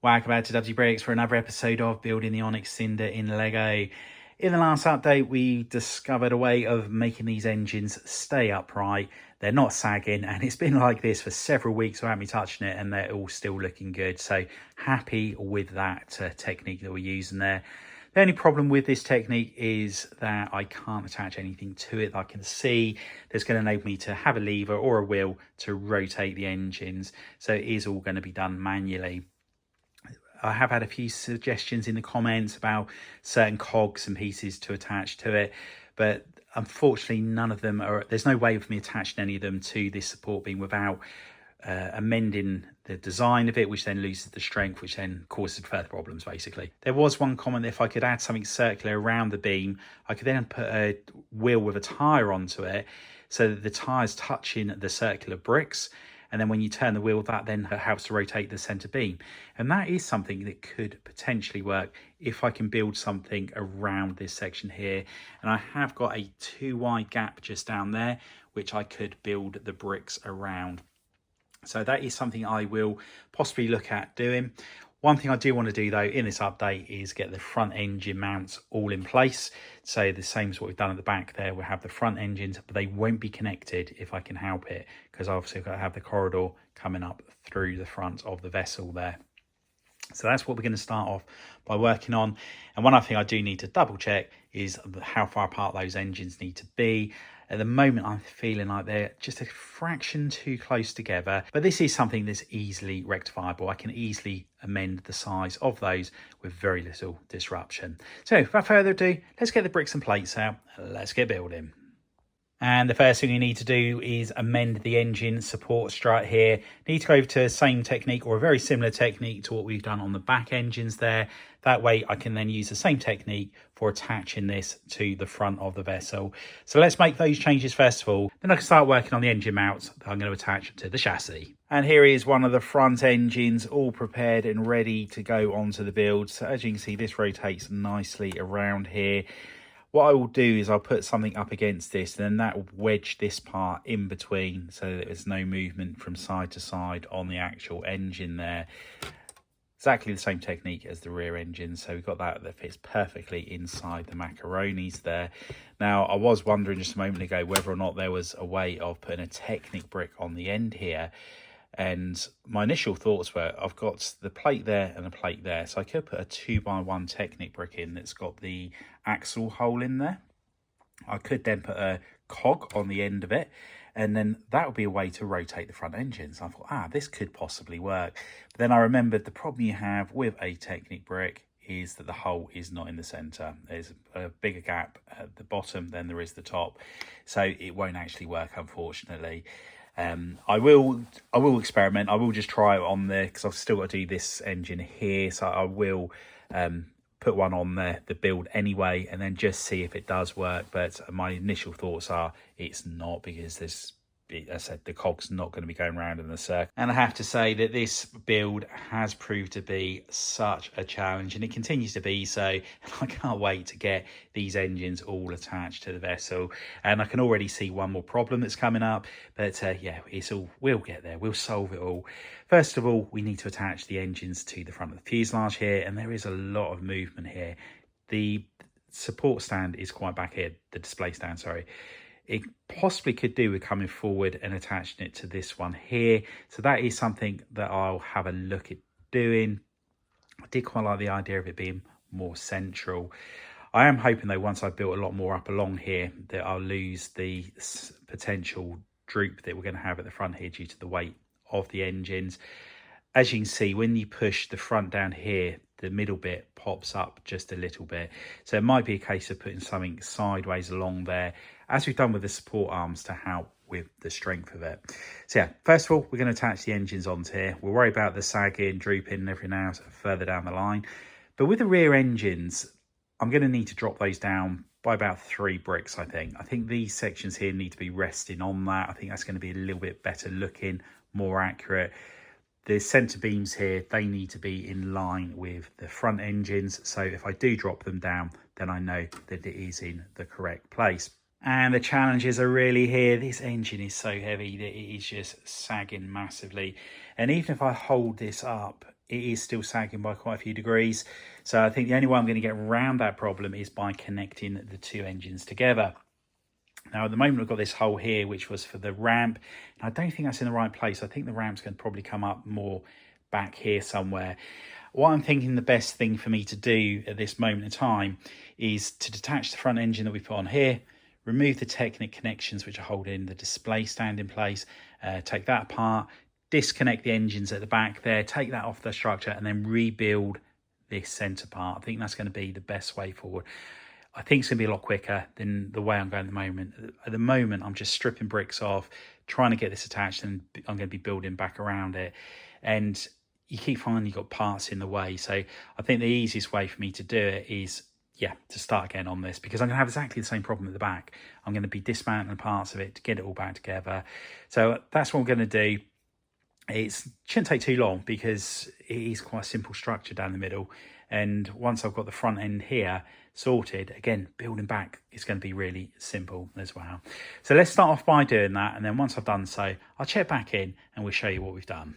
Welcome back to Dubbzi Bricks for another episode of building the Onyx Cinder in Lego. In the last update, we discovered a way of making these engines stay upright. They're not sagging, and it's been like this for several weeks without me touching it, and they're all still looking good. So happy with that technique that we're using there. The only problem with this technique is that I can't attach anything to it that I can see that's going to enable me to have a lever or a wheel to rotate the engines. So it is all going to be done manually. I have had a few suggestions in the comments about certain cogs and pieces to attach to it, but unfortunately none of them are, there's no way of me attaching any of them to this support beam without amending the design of it, which then loses the strength, which then causes further problems basically. There was one comment that if I could add something circular around the beam, I could then put a wheel with a tyre onto it so that the tyre's touching the circular bricks, and then when you turn the wheel, that then helps to rotate the centre beam. And that is something that could potentially work if I can build something around this section here. And I have got a 2 wide gap just down there, which I could build the bricks around. So that is something I will possibly look at doing. One thing I do want to do though in this update is get the front engine mounts all in place. So the same as what we've done at the back there, we'll have the front engines, but they won't be connected if I can help it, because obviously I've got to have the corridor coming up through the front of the vessel there. So that's what we're going to start off by working on. And one other thing I do need to double check is how far apart those engines need to be. At the moment, I'm feeling like they're just a fraction too close together, but this is something that's easily rectifiable. I can easily amend the size of those with very little disruption. So without further ado, let's get the bricks and plates out. Let's get building. And the first thing you need to do is amend the engine support strut here. Need to go over to the same technique or a very similar technique to what we've done on the back engines there. That way I can then use the same technique for attaching this to the front of the vessel. So let's make those changes first of all. Then I can start working on the engine mounts that I'm going to attach to the chassis. And here is one of the front engines all prepared and ready to go onto the build. So as you can see, this rotates nicely around here. What I will do is I'll put something up against this, and then that will wedge this part in between so that there's no movement from side to side on the actual engine there. Exactly the same technique as the rear engine, so we've got that fits perfectly inside the macaronis there. Now, I was wondering just a moment ago whether or not there was a way of putting a Technic brick on the end here. And my initial thoughts were, I've got the plate there and a plate there, so I could put a 2x1 Technic brick in that's got the axle hole in there. I could then put a cog on the end of it, and then that would be a way to rotate the front engine. So I thought, this could possibly work. But then I remembered the problem you have with a Technic brick is that the hole is not in the center. There's a bigger gap at the bottom than there is the top, so it won't actually work, unfortunately. I will experiment. I will just try it on there because I've still got to do this engine here. So I will put one on the build anyway, and then just see if it does work. But my initial thoughts are it's not, because there's, as I said, the cog's not going to be going around in the circle. And I have to say that this build has proved to be such a challenge, and it continues to be so. And I can't wait to get these engines all attached to the vessel. And I can already see one more problem that's coming up, but yeah, it's all, we'll get there. We'll solve it all. First of all, we need to attach the engines to the front of the fuselage here, and there is a lot of movement here. The support stand is quite back here, the display stand, sorry. It possibly could do with coming forward and attaching it to this one here. So that is something that I'll have a look at doing. I did quite like the idea of it being more central. I am hoping though, once I've built a lot more up along here, that I'll lose the potential droop that we're going to have at the front here due to the weight of the engines. As you can see, when you push the front down here, the middle bit pops up just a little bit. So it might be a case of putting something sideways along there, as we've done with the support arms, to help with the strength of it. So yeah, first of all, we're going to attach the engines onto here. We'll worry about the sagging, drooping and everything else further down the line. But with the rear engines, I'm going to need to drop those down by about 3 bricks, I think. I think these sections here need to be resting on that. I think that's going to be a little bit better looking, more accurate. The centre beams here, they need to be in line with the front engines. So if I do drop them down, then I know that it is in the correct place. And the challenges are really here. This engine is so heavy that it is just sagging massively. And even if I hold this up it is still sagging by quite a few degrees. So I think the only way I'm going to get around that problem is by connecting the two engines together. Now, at the moment, we've got this hole here, which was for the ramp. And I don't think that's in the right place. I think the ramp's going to probably come up more back here somewhere. What I'm thinking the best thing for me to do at this moment in time is to detach the front engine that we put on here, remove the Technic connections which are holding the display stand in place, take that apart, disconnect the engines at the back there, take that off the structure, and then rebuild this centre part. I think that's going to be the best way forward. I think it's going to be a lot quicker than the way I'm going at the moment. At the moment, I'm just stripping bricks off, trying to get this attached, and I'm going to be building back around it. And you keep finding you've got parts in the way. So I think the easiest way for me to do it is, to start again on this, because I'm going to have exactly the same problem at the back. I'm going to be dismantling parts of it to get it all back together. So that's what I'm going to do. It shouldn't take too long because it is quite a simple structure down the middle. And once I've got the front end here sorted, again, building back is going to be really simple as well. So let's start off by doing that. And then once I've done so, I'll check back in and we'll show you what we've done.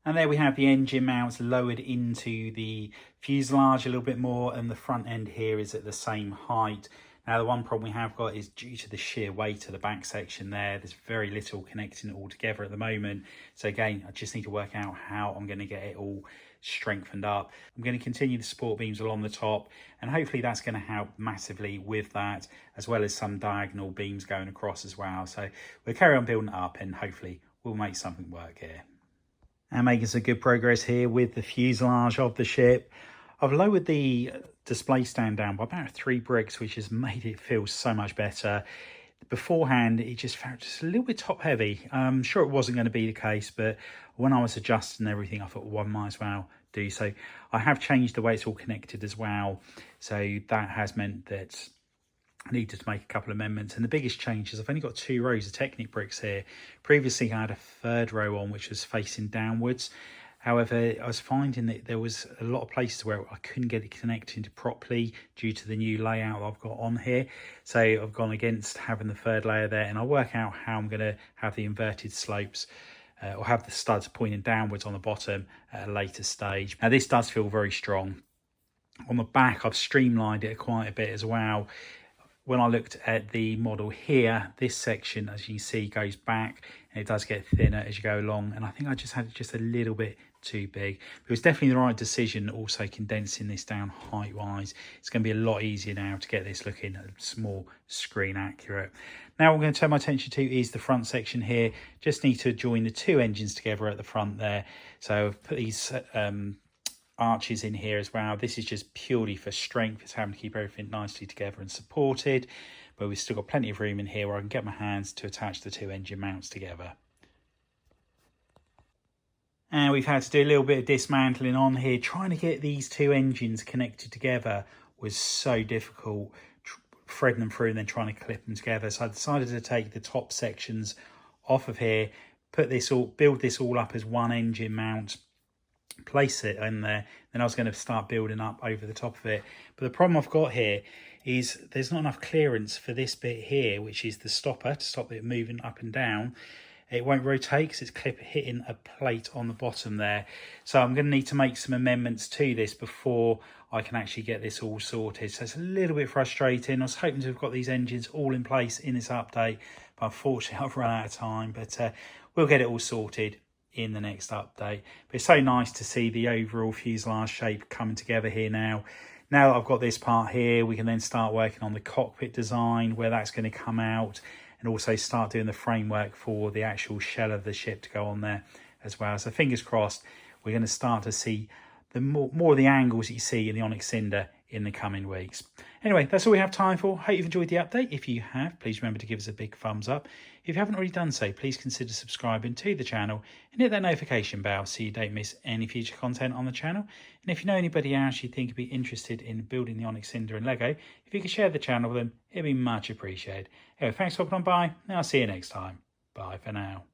And there we have the engine mounts lowered into the fuselage a little bit more, and the front end here is at the same height. Now, the one problem we have got is due to the sheer weight of the back section there's very little connecting it all together at the moment. So again, I just need to work out how I'm going to get it all strengthened up. I'm going to continue the support beams along the top, and hopefully that's going to help massively with that, as well as some diagonal beams going across as well. So we'll carry on building it up and hopefully we'll make something work here. And making some good progress here with the fuselage of the ship. I've lowered the display stand down by about 3 bricks, which has made it feel so much better. Beforehand, it just felt just a little bit top heavy. I'm sure it wasn't going to be the case, but when I was adjusting everything, I thought, well, I might as well do so. I have changed the way it's all connected as well. So that has meant that I needed to make a couple of amendments, and the biggest change is I've only got 2 rows of Technic bricks here. Previously I had a 3rd row on which was facing downwards. However, I was finding that there was a lot of places where I couldn't get it connected properly due to the new layout that I've got on here. So I've gone against having the 3rd layer there, and I'll work out how I'm going to have the inverted slopes or have the studs pointing downwards on the bottom at a later stage. Now, this does feel very strong. On the back, I've streamlined it quite a bit as well. When I looked at the model here, this section, as you can see, goes back, and it does get thinner as you go along. And I think I just had it just a little bit too big. It was definitely the right decision, also condensing this down height-wise. It's going to be a lot easier now to get this looking more screen accurate. Now, what I'm going to turn my attention to is the front section here. Just need to join the 2 engines together at the front there. So I've put these arches in here as well. This is just purely for strength. It's having to keep everything nicely together and supported, but we've still got plenty of room in here where I can get my hands to attach the 2 engine mounts together. And we've had to do a little bit of dismantling on here. Trying to get these 2 engines connected together was so difficult, threading them through and then trying to clip them together. So I decided to take the top sections off of here, build this all up as one engine mount, place it in there, then I was going to start building up over the top of it. But the problem I've got here is there's not enough clearance for this bit here, which is the stopper to stop it moving up and down. It won't rotate because it's hitting a plate on the bottom there. So I'm going to need to make some amendments to this before I can actually get this all sorted. So it's a little bit frustrating. I was hoping to have got these engines all in place in this update, but unfortunately I've run out of time. But we'll get it all sorted in the next update. But it's so nice to see the overall fuselage shape coming together here now. Now that I've got this part here, we can then start working on the cockpit design, where that's going to come out, and also start doing the framework for the actual shell of the ship to go on there as well. So fingers crossed, we're going to start to see the more of the angles that you see in the Onyx Cinder in the coming weeks. Anyway, that's all we have time for. Hope you've enjoyed the update. If you have, please remember to give us a big thumbs up. If you haven't already done so, please consider subscribing to the channel and hit that notification bell so you don't miss any future content on the channel. And if you know anybody else you think would be interested in building the Onyx Cinder and Lego, if you could share the channel with them, it'd be much appreciated. Anyway, thanks for popping on by, and I'll see you next time. Bye for now.